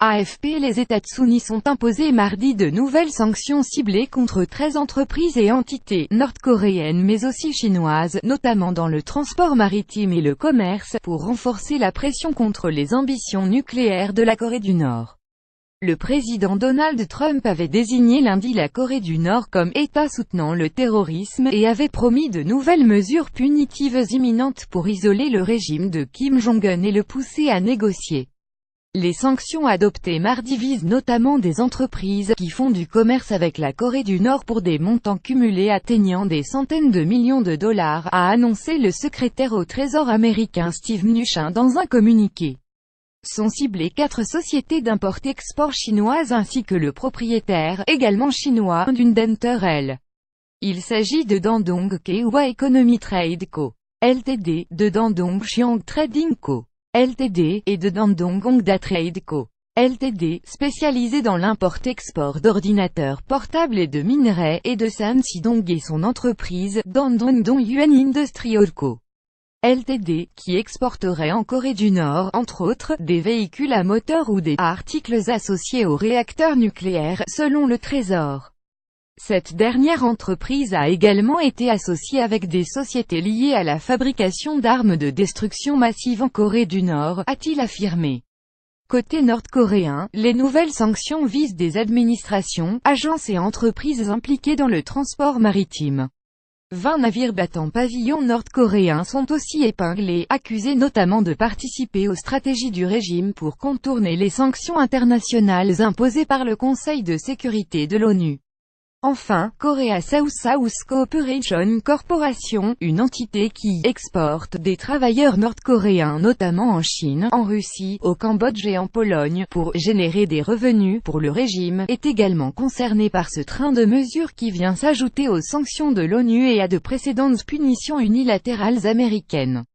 AFP. Les États-Unis ont imposé mardi de nouvelles sanctions ciblées contre 13 entreprises et entités nord-coréennes mais aussi chinoises, notamment dans le transport maritime et le commerce, pour renforcer la pression contre les ambitions nucléaires de la Corée du Nord. Le président Donald Trump avait désigné lundi la Corée du Nord comme État soutenant le terrorisme et avait promis de nouvelles mesures punitives imminentes pour isoler le régime de Kim Jong-un et le pousser à négocier. Les sanctions adoptées mardi visent notamment des entreprises qui font du commerce avec la Corée du Nord pour des montants cumulés atteignant des centaines de millions de dollars, a annoncé le secrétaire au Trésor américain Steve Mnuchin dans un communiqué. Sont ciblées 4 sociétés d'import-export chinoises ainsi que le propriétaire, également chinois, d'une d'entre. Il s'agit de Dandong Kewa Economy Trade Co. Ltd, de Dandong Xiang Trading Co. Ltd, et de Dandong Hongda Trade Co. Ltd, spécialisée dans l'import-export d'ordinateurs portables et de minerais, et de San Sidong et son entreprise, Dandong Dongyuan Industrial Co. Ltd, qui exporterait en Corée du Nord, entre autres, des véhicules à moteur ou des articles associés aux réacteurs nucléaires, selon le Trésor. Cette dernière entreprise a également été associée avec des sociétés liées à la fabrication d'armes de destruction massive en Corée du Nord, a-t-il affirmé. Côté nord-coréen, les nouvelles sanctions visent des administrations, agences et entreprises impliquées dans le transport maritime. 20 navires battant pavillon nord-coréen sont aussi épinglés, accusés notamment de participer aux stratégies du régime pour contourner les sanctions internationales imposées par le Conseil de sécurité de l'ONU. Enfin, Korea South Cooperation Corporation, une entité qui exporte des travailleurs nord-coréens notamment en Chine, en Russie, au Cambodge et en Pologne, pour générer des revenus pour le régime, est également concernée par ce train de mesures qui vient s'ajouter aux sanctions de l'ONU et à de précédentes punitions unilatérales américaines.